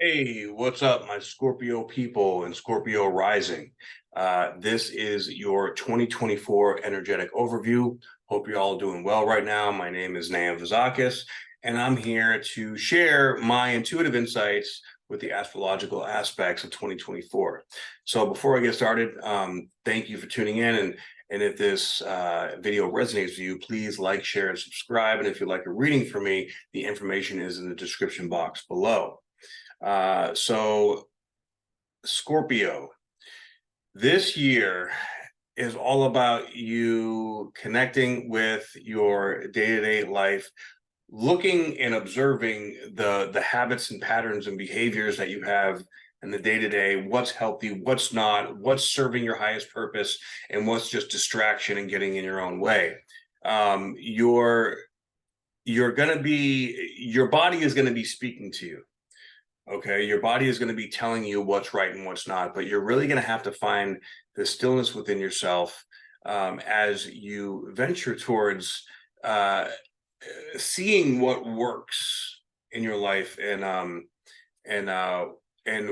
Hey, what's up, my Scorpio people and Scorpio rising? This is your 2024 energetic overview. Hope you're all doing well right now. My name is Biowzrd, and I'm here to share my intuitive insights with the astrological aspects of 2024. So before I get started, thank you for tuning in. And if this video resonates with you, please like, share, and subscribe. And if you'd like a reading from me, the information is in the description box below. So Scorpio, this year is all about you connecting with your day-to-day life, looking and observing the habits and patterns and behaviors that you have in the day-to-day, what's healthy, what's not, what's serving your highest purpose, and what's just distraction and getting in your own way. You're going to be, your body is going to be speaking to you. Okay, your body is going to be telling you what's right and what's not, but you're really going to have to find the stillness within yourself as you venture towards seeing what works in your life, and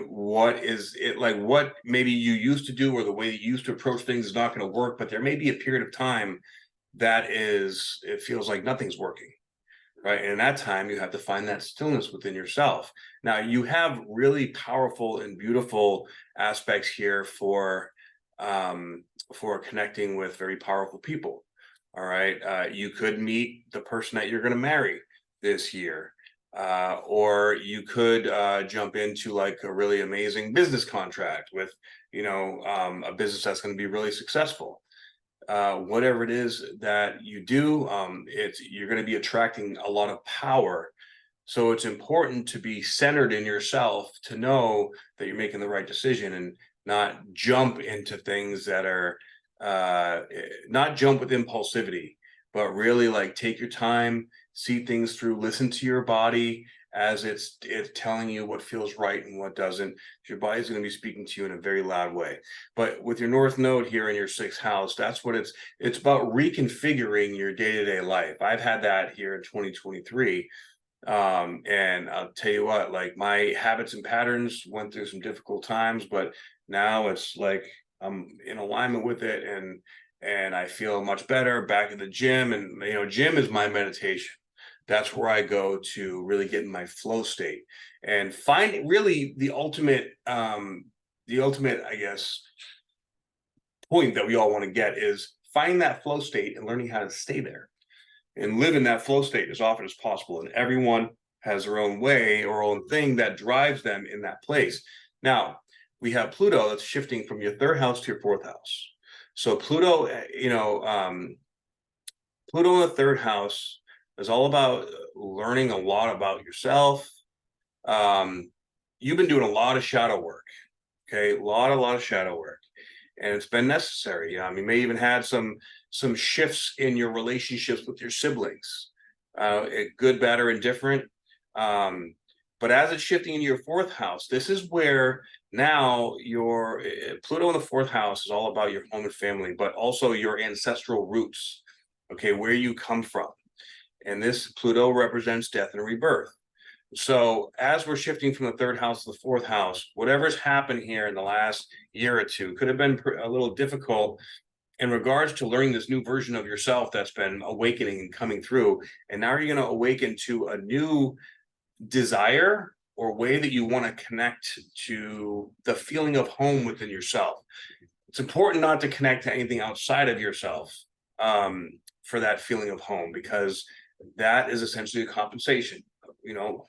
what is it, like what maybe you used to do or the way you used to approach things is not going to work, but there may be a period of time that it feels like nothing's working, right? And in that time, you have to find that stillness within yourself. Now, you have really powerful and beautiful aspects here for connecting with very powerful people. All right, you could meet the person that you're going to marry this year, or you could jump into like a really amazing business contract with, a business that's going to be really successful. Whatever it is that you do, you're going to be attracting a lot of power. So it's important to be centered in yourself to know that you're making the right decision and not jump into things that are not jump with impulsivity, but really like take your time, see things through, listen to your body as it's telling you what feels right and what doesn't. Your body's going to be speaking to you in a very loud way. But with your North Node here in your sixth house, that's what it's about, reconfiguring your day-to-day life. I've had that here in 2023. And I'll tell you what, like my habits and patterns went through some difficult times, but now it's like I'm in alignment with it, and I feel much better back at the gym. And gym is my meditation. That's where I go to really get in my flow state and find really the ultimate, I guess, point that we all want to get is find that flow state and learning how to stay there and live in that flow state as often as possible. And everyone has their own way or own thing that drives them in that place. Now, we have Pluto that's shifting from your third house to your fourth house. So Pluto, Pluto in the third house is all about learning a lot about yourself. You've been doing a lot of shadow work, okay? A lot of shadow work, and it's been necessary. You may even had some shifts in your relationships with your siblings, good, bad, or indifferent. But as it's shifting into your fourth house, this is where now your Pluto in the fourth house is all about your home and family, but also your ancestral roots, okay, where you come from. And this Pluto represents death and rebirth. So as we're shifting from the third house to the fourth house, whatever's happened here in the last year or two could have been a little difficult in regards to learning this new version of yourself that's been awakening and coming through. And now you're going to awaken to a new desire or way that you want to connect to the feeling of home within yourself. It's important not to connect to anything outside of yourself for that feeling of home, because that is essentially a compensation.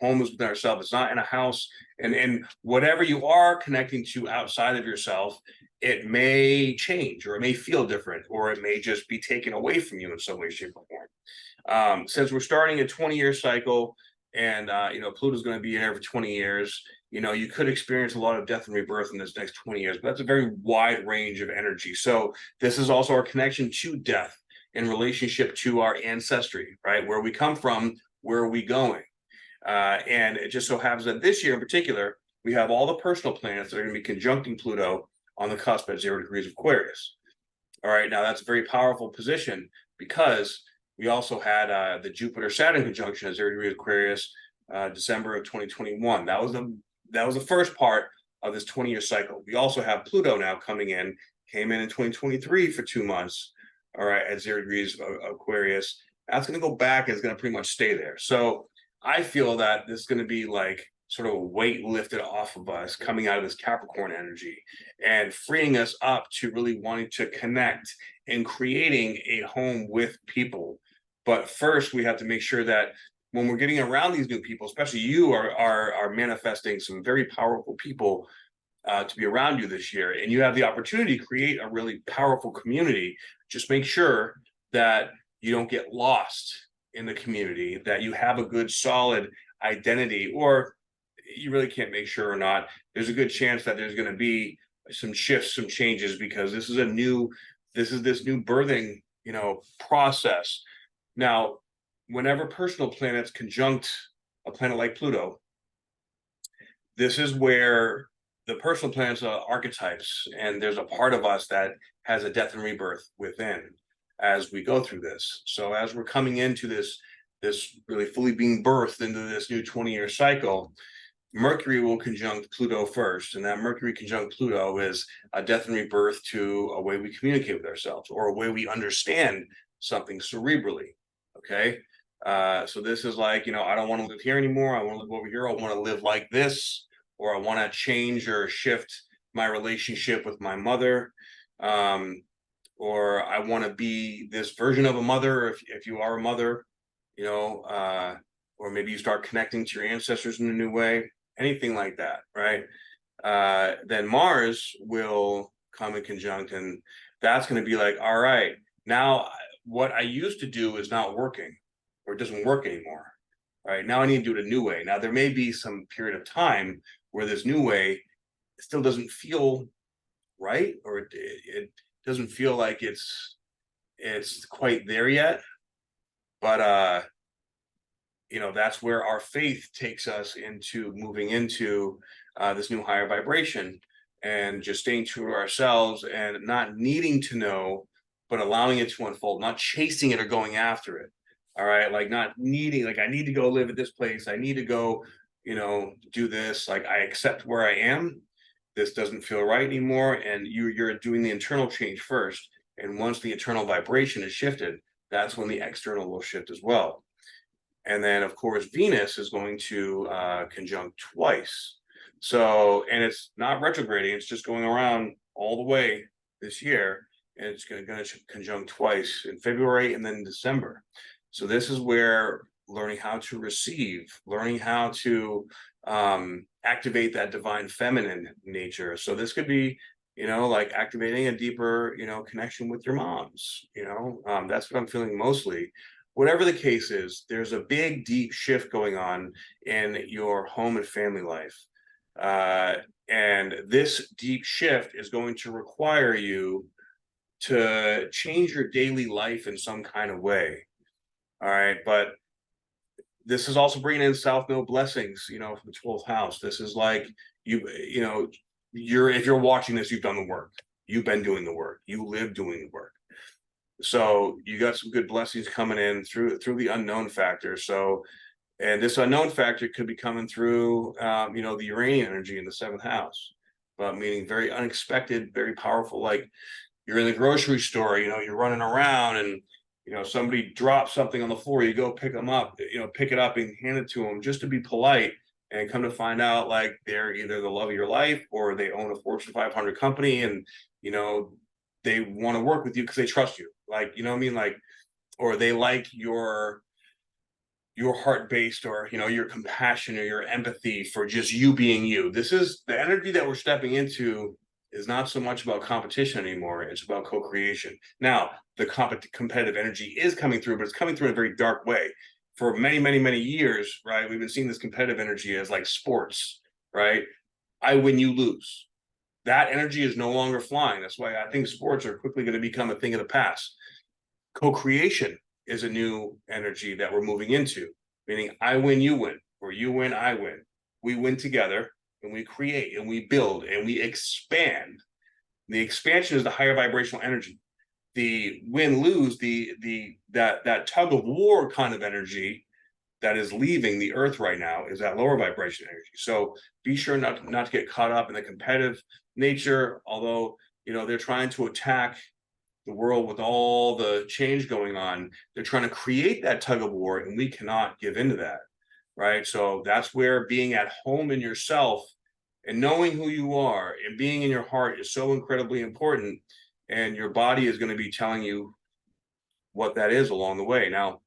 Home is within ourselves. It's not in a house. And whatever you are connecting to outside of yourself, it may change, or it may feel different, or it may just be taken away from you in some way, shape, or form. Since we're starting a 20-year cycle, and Pluto's going to be here for 20 years, you could experience a lot of death and rebirth in this next 20 years, but that's a very wide range of energy. So this is also our connection to death in relationship to our ancestry, right? Where we come from, where are we going? And it just so happens that this year in particular, we have all the personal planets that are going to be conjuncting Pluto on the cusp at 0 degrees of Aquarius. All right, now that's a very powerful position because we also had the Jupiter-Saturn conjunction at 0 degrees Aquarius, December of 2021. That was that was the first part of this 20-year cycle. We also have Pluto now coming in, came in 2023 for 2 months, all right, at 0 degrees of Aquarius. That's going to go back and it's going to pretty much stay there. So I feel that this is going to be like sort of a weight lifted off of us coming out of this Capricorn energy and freeing us up to really wanting to connect and creating a home with people. But first, we have to make sure that when we're getting around these new people, especially you are manifesting some very powerful people to be around you this year, and you have the opportunity to create a really powerful community. Just make sure that you don't get lost in the community, that you have a good solid identity, or you really can't make sure or not. There's a good chance that there's going to be some shifts, some changes, because this is this new birthing, process. Now, whenever personal planets conjunct a planet like Pluto, this is where the personal planets are archetypes, and there's a part of us that has a death and rebirth within as we go through this. So as we're coming into this really fully being birthed into this new 20-year cycle, Mercury will conjunct Pluto first, and that Mercury conjunct Pluto is a death and rebirth to a way we communicate with ourselves, or a way we understand something cerebrally. Okay, so this is like, I don't want to live here anymore. I want to live over here. I want to live like this, or I want to change or shift my relationship with my mother, or I want to be this version of a mother. If you are a mother, or maybe you start connecting to your ancestors in a new way. Anything like that, right? Then Mars will come in conjunct, and that's going to be like, all right, now what I used to do is not working, or it doesn't work anymore. Right now, I need to do it a new way. Now, there may be some period of time where this new way still doesn't feel right, or it doesn't feel like it's quite there yet. But that's where our faith takes us into moving into this new higher vibration, and just staying true to ourselves and not needing to know, but allowing it to unfold, not chasing it or going after it. All right, like not needing, like I need to go live at this place, I need to go, do this. Like I accept where I am. This doesn't feel right anymore, and you're doing the internal change first. And once the internal vibration is shifted, that's when the external will shift as well. And then, of course, Venus is going to conjunct twice. So, and it's not retrograding, it's just going around all the way this year. And it's going to conjunct twice in February and then December. So this is where learning how to receive, learning how to activate that divine feminine nature. So this could be, like activating a deeper, connection with your moms. That's what I'm feeling mostly. Whatever the case is, there's a big, deep shift going on in your home and family life. And this deep shift is going to require you to change your daily life in some kind of way. All right. But this is also bringing in South Node blessings, from the 12th house. This is like, if you're watching this, you've done the work. You've been doing the work. You live doing the work. So you got some good blessings coming in through the unknown factor. So, and this unknown factor could be coming through, the Uranian energy in the 7th house, but meaning very unexpected, very powerful. Like you're in the grocery store, you're running around, and somebody drops something on the floor. You go pick them up, pick it up and hand it to them just to be polite, and come to find out like they're either the love of your life, or they own a Fortune 500 company, and they want to work with you because they trust you. Like, what I mean? Like, or they like your heart-based, or, your compassion or your empathy for just you being you. This is the energy that we're stepping into, is not so much about competition anymore. It's about co-creation. Now, the competitive energy is coming through, but it's coming through in a very dark way. For many, many, many years, right, we've been seeing this competitive energy as like sports, right? I win, you lose. That energy is no longer flying. That's why I think sports are quickly going to become a thing of the past. Co-creation is a new energy that we're moving into, meaning I win, you win, or you win, I win. We win together, and we create, and we build, and we expand. The expansion is the higher vibrational energy. The win-lose, that tug of war kind of energy, that is leaving the earth right now is that lower vibration energy. So be sure not to get caught up in the competitive nature, although, you know, they're trying to attack the world with all the change going on. They're trying to create that tug of war, and we cannot give into that, right? So that's where being at home in yourself and knowing who you are and being in your heart is so incredibly important. And your body is going to be telling you what that is along the way. Now,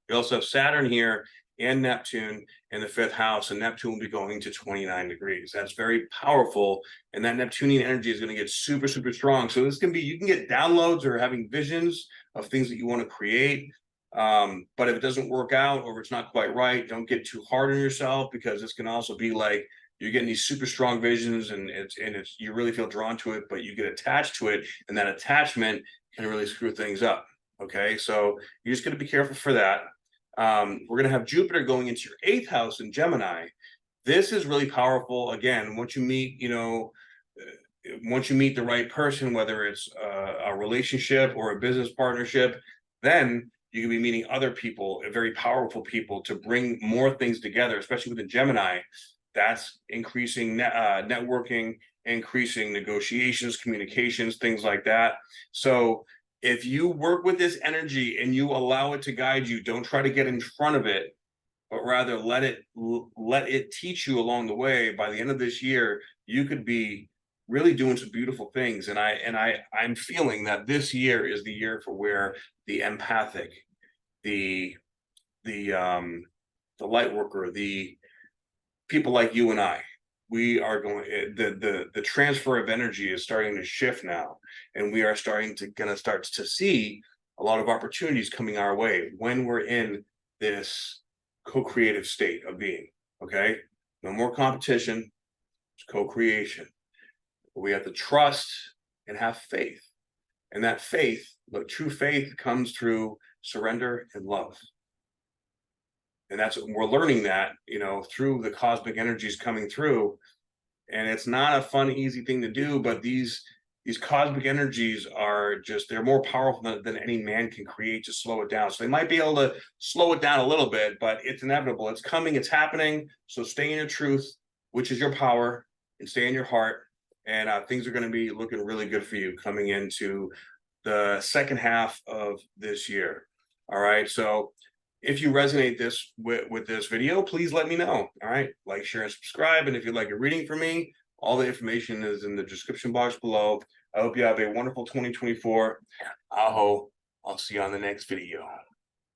we also have Saturn here and Neptune in the 5th house, and Neptune will be going to 29 degrees. That's very powerful, and that Neptunian energy is going to get super, super strong. So this can be, you can get downloads or having visions of things that you want to create. But if it doesn't work out or if it's not quite right, don't get too hard on yourself, because this can also be like you're getting these super strong visions and it's you really feel drawn to it, but you get attached to it, and that attachment can really screw things up. Okay, so you just got to be careful for that. We're going to have Jupiter going into your 8th house in Gemini. This is really powerful. Again, once you meet, you know, once you meet the right person, whether it's a relationship or a business partnership, then you can be meeting other people, very powerful people, to bring more things together, especially with the Gemini. That's increasing networking, increasing negotiations, communications, things like that. So if you work with this energy and you allow it to guide you, don't try to get in front of it, but rather let it teach you along the way. By the end of this year, you could be really doing some beautiful things. And I'm feeling that this year is the year for where the empathic, the light worker, the people like you and I, we are going, the transfer of energy is starting to shift now, and we are gonna start to see a lot of opportunities coming our way when we're in this co-creative state of being. Okay, no more competition, it's co-creation. We have to trust and have faith, and that faith, but true faith, comes through surrender and love. And that's, we're learning that, you know, through the cosmic energies coming through. And it's not a fun, easy thing to do, but these cosmic energies are just, they're more powerful than any man can create to slow it down. So they might be able to slow it down a little bit, but it's inevitable. It's coming, it's happening. So stay in your truth, which is your power, and stay in your heart. And things are going to be looking really good for you coming into the second half of this year. All right. So if you resonate with this video, please let me know. All right, like, share, and subscribe. And if you'd like a reading from me, all the information is in the description box below. I hope you have a wonderful 2024. Aho. I'll see you on the next video.